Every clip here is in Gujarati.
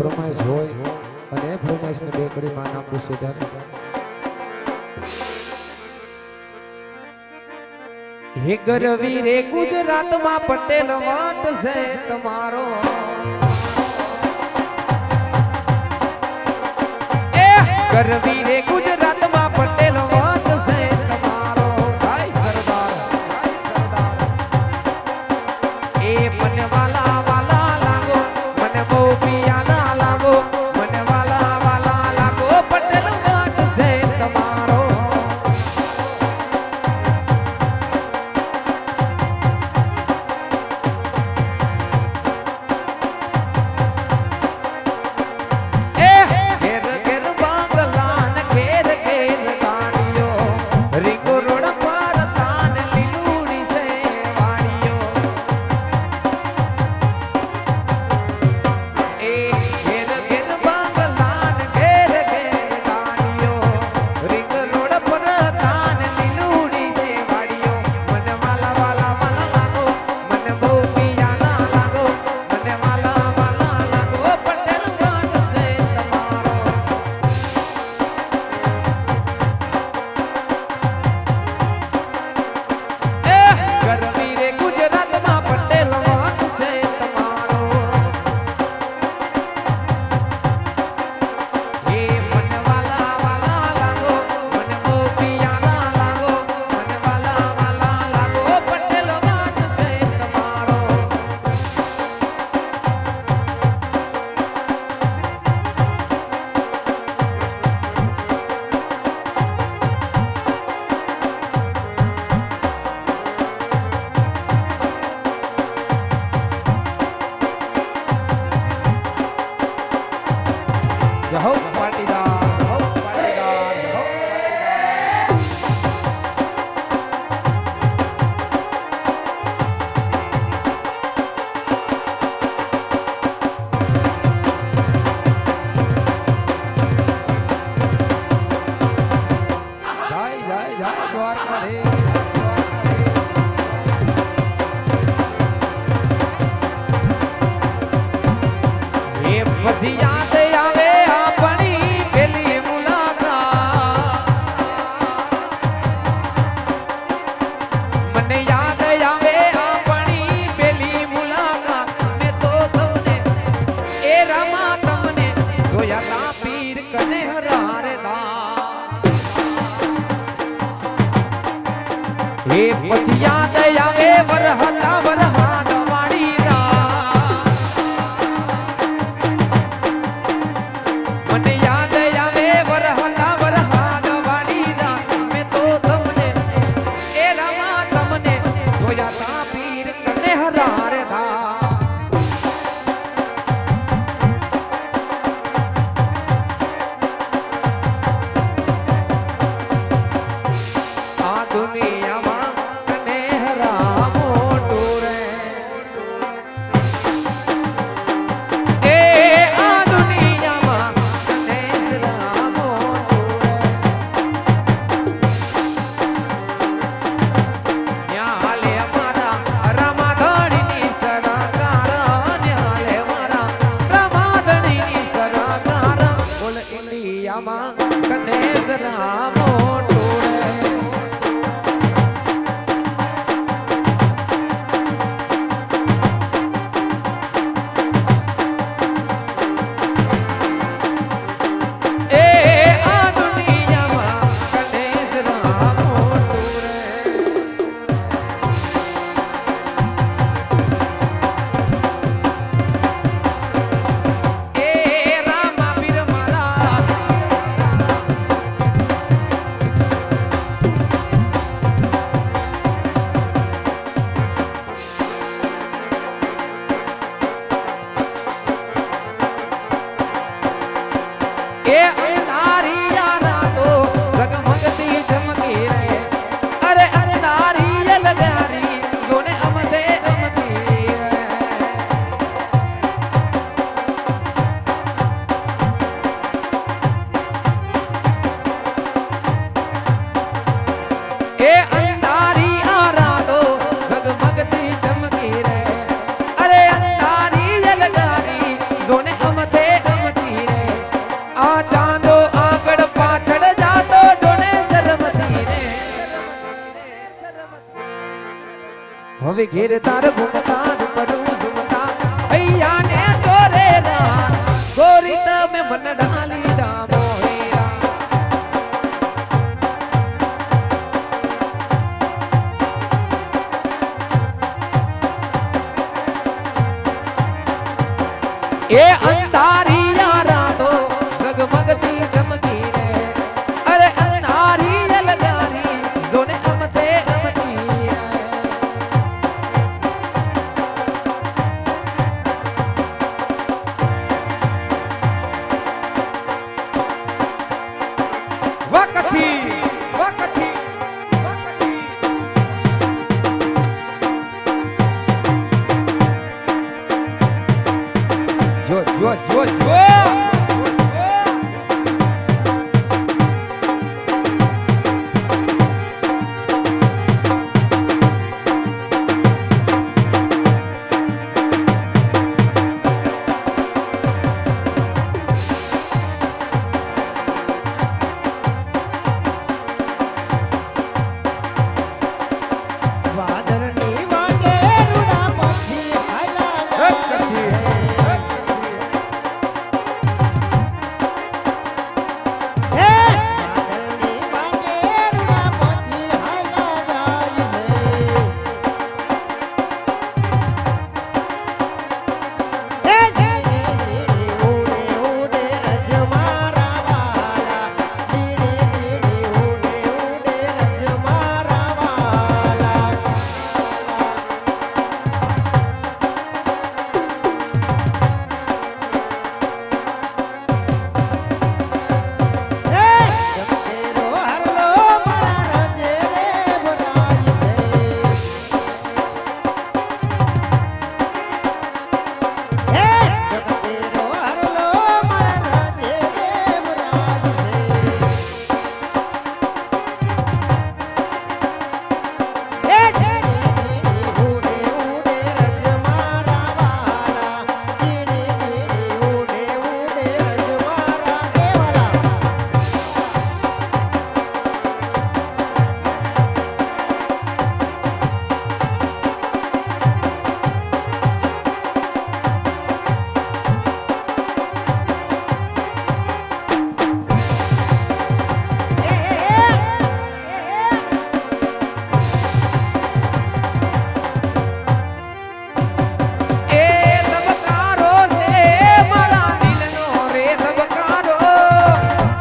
ફરમાઈશ હોય અને એ ફરમાઈશને બે કરી માં નાખું છે ત્યારે હે ગરવી રે ગુજરાતમાં પટેલ વાટ છે તમારો એ ગરવી રે ગુજરાતમાં પટેલ વાટ છે તમારો ભાઈ સરદાર એ મને વાલા વાલા લાગો મને બહુ પિયા ના લાગો મને વાલા વાલા લાગો પટેલ વાટ છે તમારો જહો પાટીદાર જહો પાટીદાર જહો જાય જાય જાય દ્વારકા રે એ પછી યાદ આવે એ પછી યાદ આવે વરહતા વરહાદ વાળી મને યાદ આવે વરહતા વરહાદ વાળી મેં તો તમને એ રામા તમને સોયા તા પીર કને હરારે ધા આ દુનિયામાં જોને અમતે હવે ઘેર તાર ઘૂમતા રૂપરું ઝુમતા અહીંયા ને ચોરે રાત ગોરી તમે મન ડાલી રામો એ અંધારી રાતો સગમગતી ચમકી રે અરે અંધારી લગારી જોને અમતે અમતી વકથી વકથી જો જો જો જો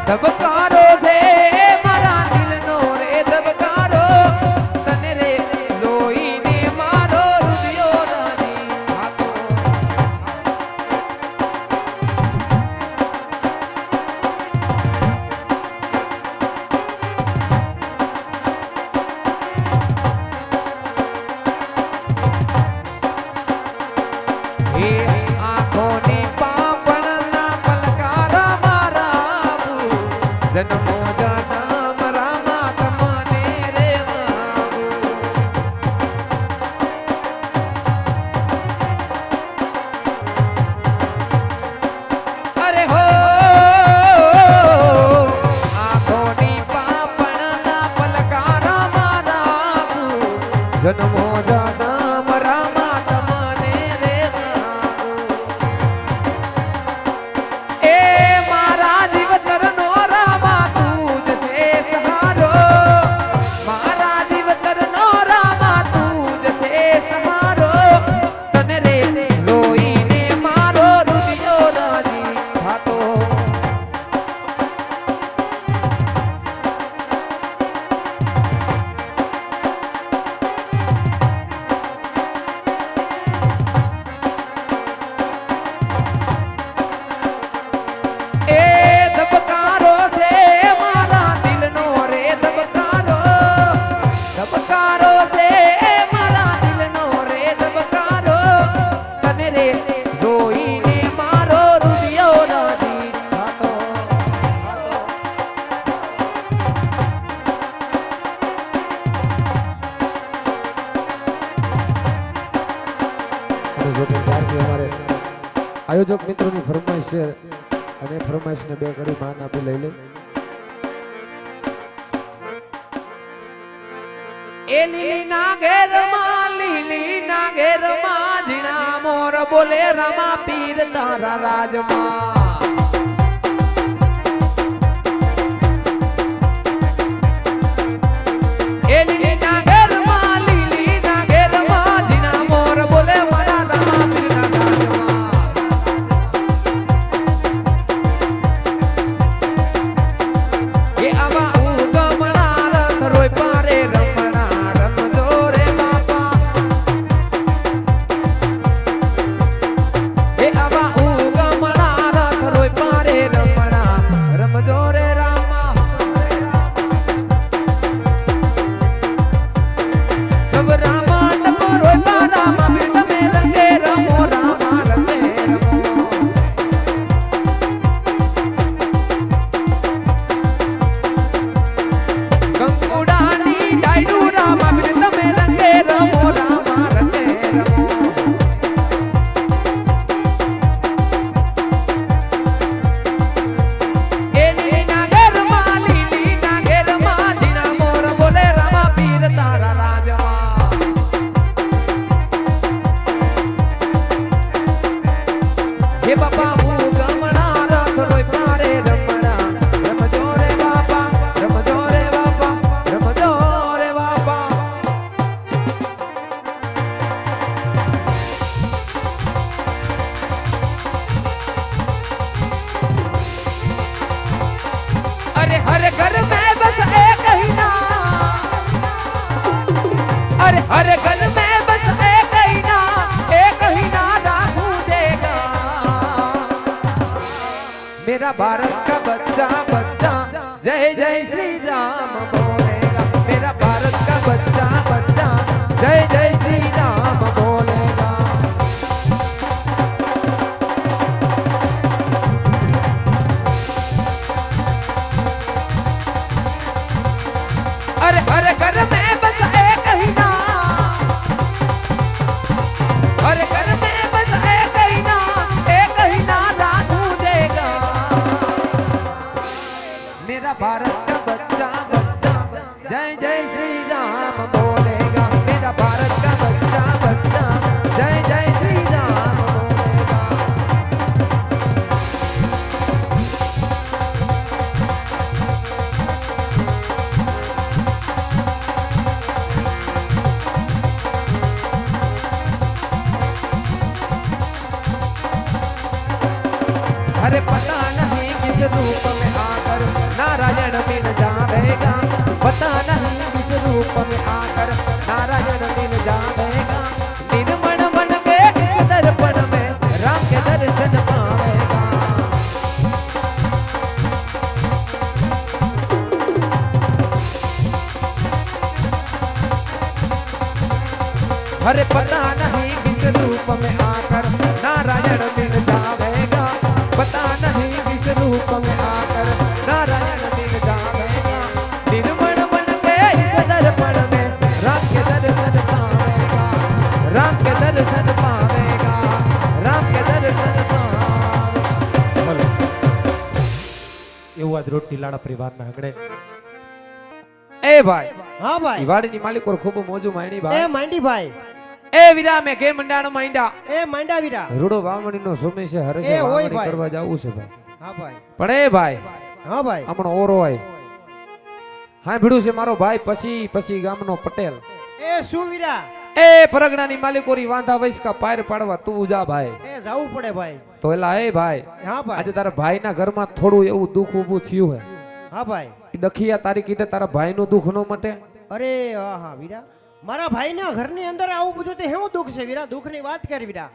ધબકારો છે મારા દિલનો રે ધબકારો તને રે જોઈને મારો હૃદયો રાજી થાતો એ આંખોની પાપણના પલકારા મારા જન્મો જામ રામા તમને રે માગું અરે હો આંખોની પાપણના પલકારા મારા જન્મો જામ રામા તમને રે માગું એ મારા જીવતરનો રામા તું જ છે સહારો મારા જીવતરનો રામા તું જ છે સહારો તને રે જોઈને મારો હૃદયો રાજી થાતો આયોજક મિત્રોની ફરમાઈશ છે અને ફરમાઈશને બે ઘડી માન આપી લઈ લે એ લીલી ના ઘેરમાં ઝીણા મોર બોલે રમા પીર તારા રાજમાં એ લીલી ના ઘેરમાં ઝીણા મોર બોલે મારા રમા પીર રાજમાં એ આવા ઉગમણા રથ રોય પારે રમણા રમજો રે બાપા એ આવા ઉગમણા રથ રોય પારે રમણા રમજો રે રામા સબ રામા ટપ રોય પા રામા બી તમે રંગે રમો રામા રંગે રમો કંકુડાની ડાયડુ રામા બી તમે રંગે રમો રામા રંગે રમો એ લીલીના ઘેરમાં ઝીણા મોર બોલે રામા પીર તારા રાજમાં હે બાપા હું ગમણા રથ રોય પારે રમણા રમજો રે બાપા રમજો રે બાપા રમજો રે બાપા अरे हर घर में बस एक ही नाम अरे हर घर में बस एक ही नाम राखू देगा मेरा भारत का बच्चा बच्चा जय जय श्री राम बोलेगा मेरा भारत का बच्चा जय जय श्री राम बोलेगा अरे हर घर में बस एक ही नाम हर घर में बस एक ही नाम राखू देगा मेरा भारत का बच्चा जय जय श्री राम बोलेगा मेरा भारत का बच्चा जय जय श्री राम बोलेगा अरे पता नहीं किस रूप में आकर नारायण मिल जाएगा पता नहीं किस रूप में आकर नारायण मिल जाएगा निर्मण मन के इस दर्पण में राम के दर्शन पाएगा अरे पता नहीं किस रूप में आकर नारायण मिल जाएगा पता नहीं किस रूप में आकर नारायण मिल जाएगा निर्मण मन के इस दर्पण में राम के दर्शन पाएगा राम के दर्शन पाएगा राम के दर्शन पाएगा એવું આજ રોટલી લાડા પરિવારના આંગણે ए भाई हाँ भाई दिवाળી मालिक और खूब मौजू मायणी ए भाई मांडी भाई ए वीरा में के मंडाणो मांडा ए मांडा वीरा રૂડો વાવણીનો સમય છે હરે એ હોય વાવણી ભાઈ. કરવા જાવું છે ભાઈ हाँ भाई પણ એ ભાઈ हाँ भाई આપણો ઓરો હોય હા ભીડું છે મારો ભાઈ પછી ગામનો પટેલ ए सु वीरा એ પરગણાની માલિકોરી વાંધા વૈસકા પાર પાડવા તું જા ભાઈ ए जाऊ पड़े भाई તો એલા એ ભાઈ हाँ भाई આજે તારા ભાઈના ઘરમાં થોડું એવું દુઃખ ઊભું થયું હે हाँ भाई ઈ દખિયા તારી કીધે તારા ભાઈનું દુઃખ ન મટે अरे हाँ हाँ वीरा मारा भाई ना घर ની અંદર આવું બધું તે હેવું દુઃખ છે વીરા દુઃખ ની વાત કર વીરા